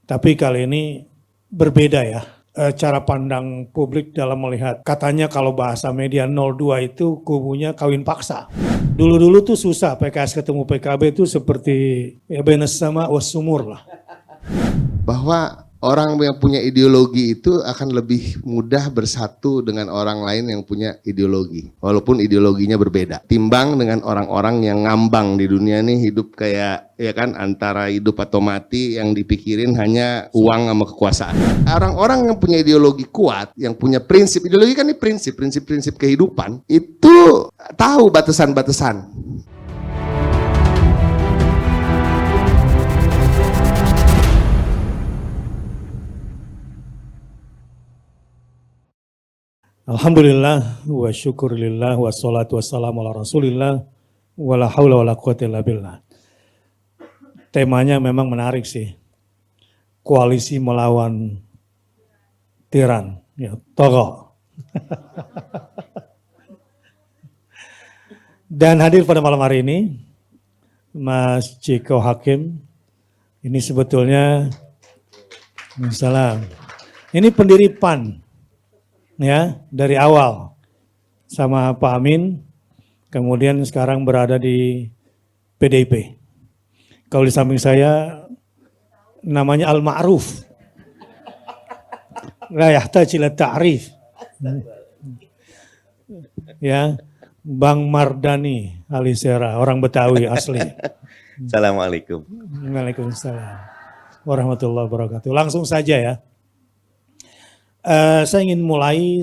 Tapi kali ini berbeda ya. Cara pandang publik dalam melihat, katanya kalau bahasa media 02 itu kubunya kawin paksa. Dulu-dulu tuh susah PKS ketemu PKB itu seperti ya benes sama wasumur lah. Bahwa orang yang punya ideologi itu akan lebih mudah bersatu dengan orang lain yang punya ideologi, walaupun ideologinya berbeda. Timbang dengan orang-orang yang ngambang di dunia ini, hidup kayak ya kan, antara hidup atau mati, yang dipikirin hanya uang sama kekuasaan. Orang-orang yang punya ideologi kuat, yang punya prinsip, ideologi kan ini prinsip kehidupan, itu tahu batasan-batasan. Alhamdulillah wa syukurillah wa salatu wassalamu ala rasulillah wa la hawla wa la quwwata illa billah. Temanya memang menarik sih. Koalisi melawan tiran, ya, togo. Dan hadir pada malam hari ini Mas Ciko Hakim. Ini sebetulnya salam. Ini pendiri PAN. Ya, dari awal sama Pak Amin, kemudian sekarang berada di PDIP. Kalau di samping saya namanya Al-Ma'ruf. La yahtaj ila ta'rif. Ya, Bang Mardani Alisera, orang Betawi asli. Assalamualaikum. Waalaikumsalam warahmatullahi wabarakatuh. Langsung saja ya. Saya ingin mulai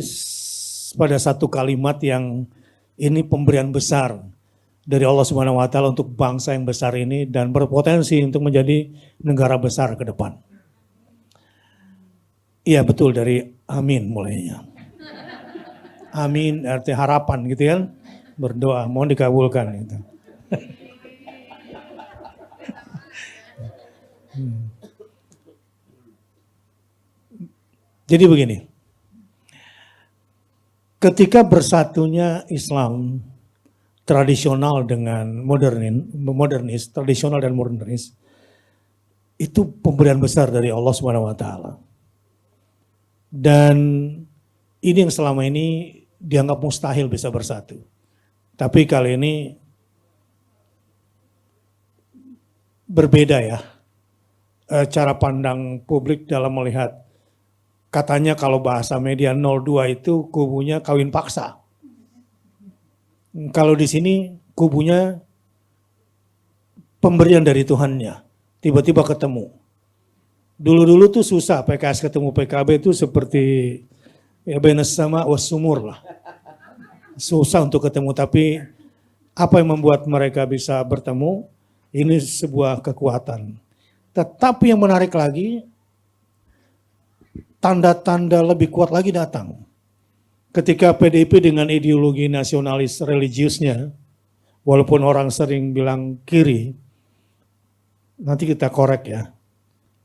pada satu kalimat yang ini pemberian besar dari Allah Subhanahu wa Ta'ala untuk bangsa yang besar ini dan berpotensi untuk menjadi negara besar ke depan. Iya betul, dari amin mulainya. Amin artinya harapan gitu kan, berdoa mohon dikabulkan gitu. Jadi begini, ketika bersatunya Islam tradisional dengan modernis, tradisional dan modernis, itu pemberian besar dari Allah Subhanahu wa Ta'ala. Dan ini yang selama ini dianggap mustahil bisa bersatu. Tapi kali ini berbeda ya, cara pandang publik dalam melihat. Katanya kalau bahasa media 02 itu kubunya kawin paksa. Kalau di sini kubunya pemberian dari Tuhannya. Tiba-tiba ketemu. Dulu-dulu tuh susah PKS ketemu PKB itu seperti ya benes sama wasumur lah. Susah untuk ketemu, tapi apa yang membuat mereka bisa bertemu, ini sebuah kekuatan. Tetapi yang menarik lagi, tanda-tanda lebih kuat lagi datang. Ketika PDIP dengan ideologi nasionalis religiusnya, walaupun orang sering bilang kiri, nanti kita korek ya,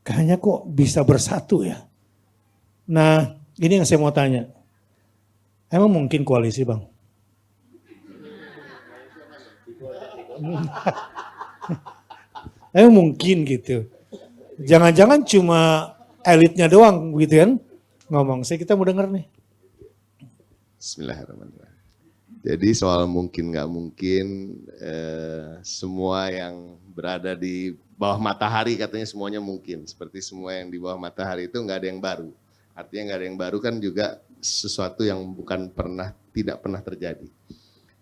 kayaknya kok bisa bersatu ya. Nah ini yang saya mau tanya, emang mungkin koalisi Bang? Emang mungkin gitu, jangan-jangan cuma elitnya doang gitu kan ngomong. Kita mau dengar nih. Bismillahirrahmanirrahim. Jadi soal mungkin nggak mungkin, semua yang berada di bawah matahari katanya semuanya mungkin. Seperti semua yang di bawah matahari itu nggak ada yang baru. Artinya nggak ada yang baru kan juga sesuatu yang tidak pernah terjadi.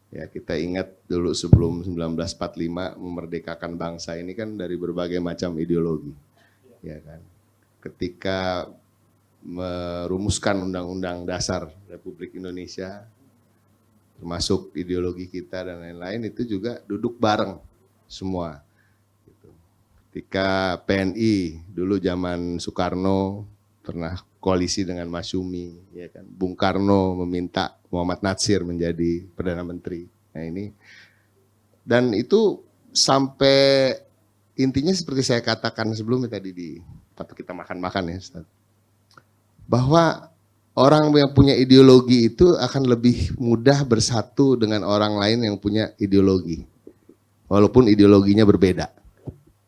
Ya, kita ingat dulu sebelum 1945 memerdekakan bangsa ini kan dari berbagai macam ideologi. Ya kan. Ketika merumuskan Undang-Undang Dasar Republik Indonesia, termasuk ideologi kita dan lain-lain, itu juga duduk bareng semua. Ketika PNI dulu zaman Soekarno pernah koalisi dengan Masyumi, ya kan? Bung Karno meminta Muhammad Natsir menjadi Perdana Menteri. Nah ini, dan itu sampai intinya seperti saya katakan sebelumnya tadi di kita makan-makan ya Ustaz, bahwa orang yang punya ideologi itu akan lebih mudah bersatu dengan orang lain yang punya ideologi, walaupun ideologinya berbeda.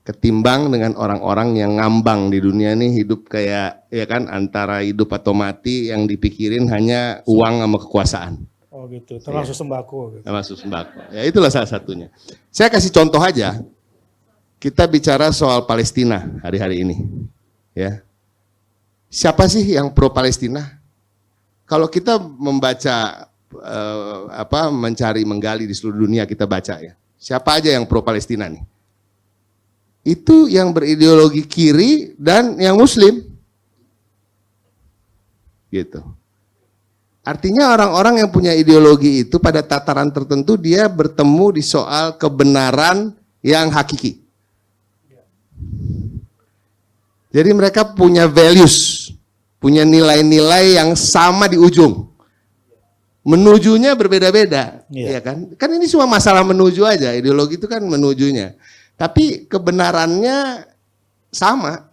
ketimbang dengan orang-orang yang ngambang di dunia ini hidup kayak ya kan antara hidup atau mati yang dipikirin hanya uang sama kekuasaan. Oh gitu, termasuk sembako. Gitu. Termasuk sembako. Ya itulah salah satunya. Saya kasih contoh aja. Kita bicara soal Palestina hari-hari ini. Ya. Siapa sih yang pro Palestina? Kalau kita membaca mencari menggali di seluruh dunia kita baca ya. Siapa aja yang pro Palestina nih? Itu yang berideologi kiri dan yang muslim. Gitu. Artinya orang-orang yang punya ideologi itu pada tataran tertentu dia bertemu di soal kebenaran yang hakiki. Jadi mereka punya values, punya nilai-nilai yang sama di ujung. Menujunya berbeda-beda, ya kan? Kan ini cuma masalah menuju aja, ideologi itu kan menujunya. Tapi kebenarannya sama.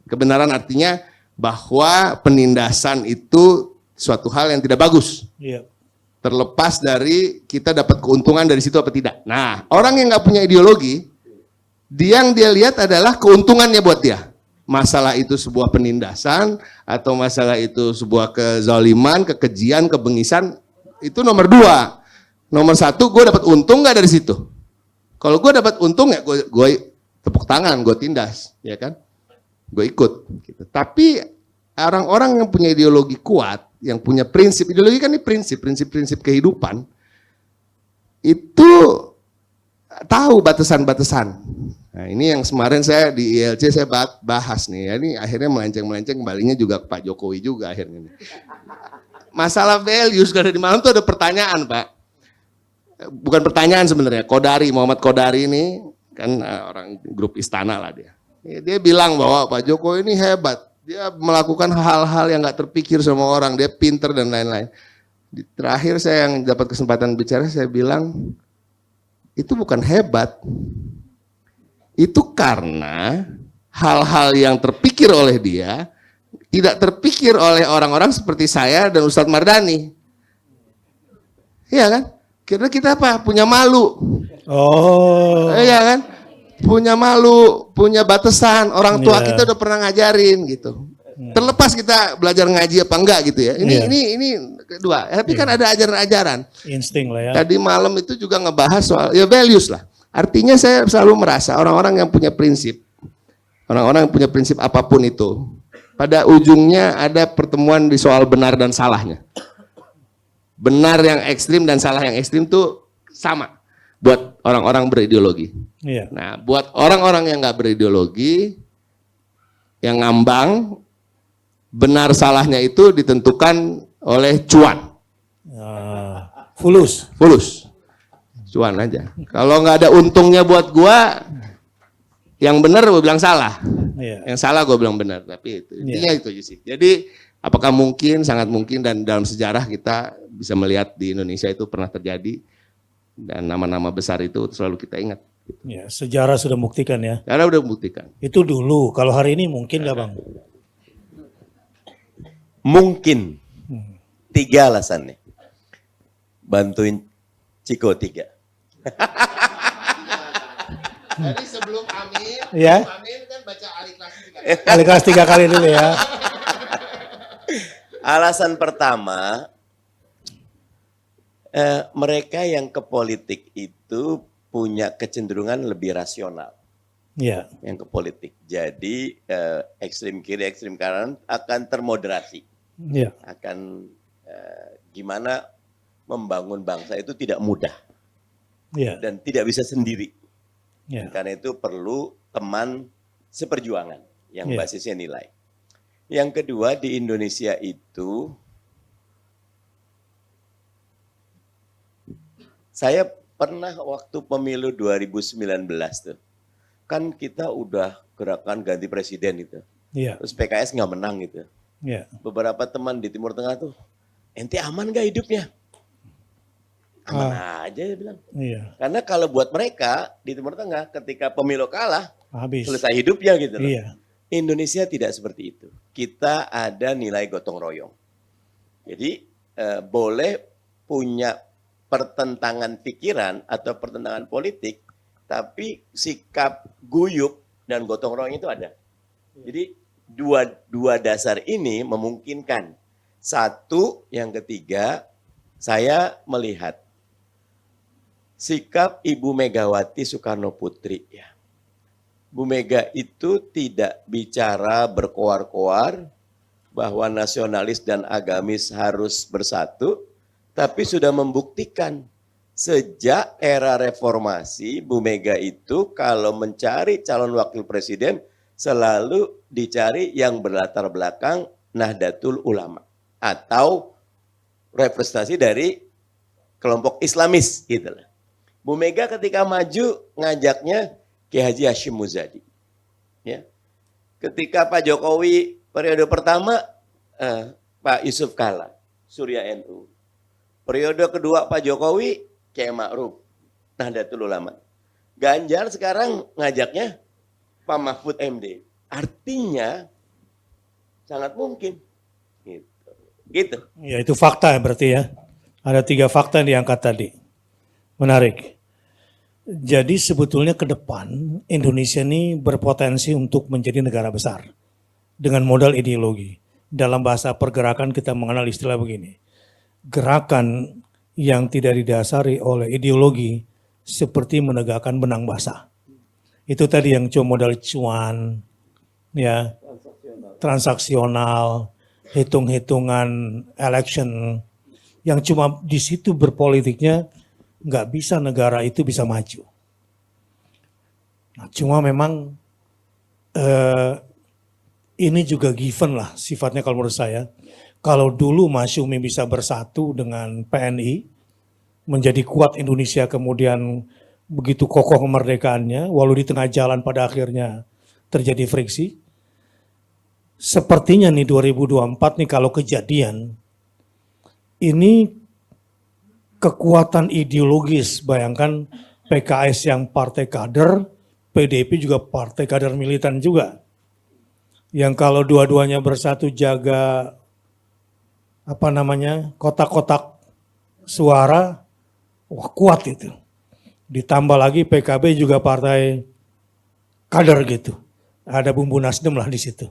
Kebenaran artinya bahwa penindasan itu suatu hal yang tidak bagus. Iya. Terlepas dari kita dapat keuntungan dari situ apa tidak. Nah, orang yang nggak punya ideologi, yang dia lihat adalah keuntungannya buat dia. Masalah itu sebuah penindasan atau masalah itu sebuah kezaliman, kekejian, kebengisan, itu nomor 2. Nomor 1, gue dapat untung nggak dari situ? Kalau gue dapat untung ya gue tepuk tangan, gue tindas, ya kan? Gue ikut. Gitu. Tapi orang-orang yang punya ideologi kuat, yang punya prinsip, ideologi kan ini prinsip kehidupan, itu tahu batasan-batasan. Nah ini yang kemarin saya di ILC saya bahas nih, ya, ini akhirnya melenceng-melenceng kembalinya juga ke Pak Jokowi juga akhirnya. Masalah values, karena di malam tuh ada pertanyaan Pak. Bukan pertanyaan sebenarnya, Muhammad Kodari ini kan orang grup Istana lah dia. Dia bilang bahwa Pak Jokowi ini hebat, dia melakukan hal-hal yang nggak terpikir sama orang, dia pinter dan lain-lain. Terakhir saya yang dapat kesempatan bicara, saya bilang itu bukan hebat, itu karena hal-hal yang terpikir oleh dia tidak terpikir oleh orang-orang seperti saya dan Ustadz Mardani. Iya kan? Karena kita apa? Punya malu. Oh. Iya kan? Punya malu, punya batasan. Orang tua kita udah pernah ngajarin gitu. Terlepas kita belajar ngaji apa enggak gitu ya. Ini kedua. Tapi kan ada ajaran-ajaran. Insting lah ya. Tadi malam itu juga ngebahas soal ya values lah. Artinya saya selalu merasa orang-orang yang punya prinsip, orang-orang yang punya prinsip apapun itu, pada ujungnya ada pertemuan di soal benar dan salahnya. Benar yang ekstrim dan salah yang ekstrim itu sama buat orang-orang berideologi. Iya. Nah, buat orang-orang yang nggak berideologi, yang ngambang, benar salahnya itu ditentukan oleh cuan. Fulus. Cuan aja. Kalau nggak ada untungnya buat gua, yang benar gua bilang salah. Iya. Yang salah gua bilang benar. Tapi itu intinya itu aja sih. Jadi apakah mungkin, sangat mungkin, dan dalam sejarah kita bisa melihat di Indonesia itu pernah terjadi, dan nama-nama besar itu selalu kita ingat. Ya, sejarah sudah membuktikan ya. Sejarah sudah membuktikan. Itu dulu, kalau hari ini mungkin nggak Bang? Mungkin. 3 alasannya. Bantuin Ciko 3. Jadi sebelum Amin, ya. Amin kan baca Al-Ikhlas 3 kali. Al-Ikhlas 3 kali dulu ya. Alasan pertama, mereka yang ke politik itu punya kecenderungan lebih rasional. Iya. Yang ke politik. Jadi ekstrem kiri, ekstrem kanan akan termoderasi. Iya. Akan gimana membangun bangsa itu tidak mudah. Iya. Dan tidak bisa sendiri. Iya. Karena itu perlu teman seperjuangan yang basisnya nilai. Yang kedua, di Indonesia itu saya pernah waktu pemilu 2019 tuh, kan kita udah gerakan ganti presiden itu. Iya. Terus PKS nggak menang gitu. Iya. Beberapa teman di Timur Tengah tuh, ente aman nggak hidupnya? Aman aja dia bilang. Iya. Karena kalau buat mereka di Timur Tengah ketika pemilu kalah, habis. Selesai hidupnya gitu loh. Iya. Indonesia tidak seperti itu. Kita ada nilai gotong royong. Jadi boleh punya pertentangan pikiran atau pertentangan politik, tapi sikap guyup dan gotong royong itu ada. Jadi dua dasar ini memungkinkan. Satu, yang ketiga, saya melihat sikap Ibu Megawati Soekarno Putri. Ya. Bu Mega itu tidak bicara berkoar-koar bahwa nasionalis dan agamis harus bersatu, tapi sudah membuktikan sejak era reformasi Bu Mega itu kalau mencari calon wakil presiden selalu dicari yang berlatar belakang Nahdlatul Ulama atau representasi dari kelompok Islamis gitu lah. Bu Mega ketika maju ngajaknya Ki Haji Hashim Muzadi. Ya. Ketika Pak Jokowi periode pertama Pak Yusuf Kalla, Surya NU. Periode kedua Pak Jokowi Kiai Ma'ruf, Nahdlatul Ulama. Ganjar sekarang ngajaknya Pak Mahfud MD. Artinya sangat mungkin. Gitu. Ya itu fakta ya berarti ya. Ada 3 fakta yang diangkat tadi. Menarik. Jadi sebetulnya ke depan Indonesia ini berpotensi untuk menjadi negara besar. Dengan modal ideologi. Dalam bahasa pergerakan kita mengenal istilah begini. Gerakan yang tidak didasari oleh ideologi seperti menegakkan benang basah. Itu tadi yang cuma modal cuan, ya, transaksional, hitung-hitungan election, yang cuma di situ berpolitiknya nggak bisa negara itu bisa maju. Nah, cuma memang ini juga given lah sifatnya kalau menurut saya. Kalau dulu Masyumi bisa bersatu dengan PNI, menjadi kuat Indonesia kemudian begitu kokoh kemerdekaannya, walau di tengah jalan pada akhirnya terjadi friksi. Sepertinya nih 2024 nih kalau kejadian, ini kekuatan ideologis, bayangkan PKS yang partai kader, PDIP juga partai kader militan juga. Yang kalau dua-duanya bersatu jaga kotak-kotak suara, wah kuat itu. Ditambah lagi PKB juga partai kader gitu. Ada bumbu Nasdem lah di situ.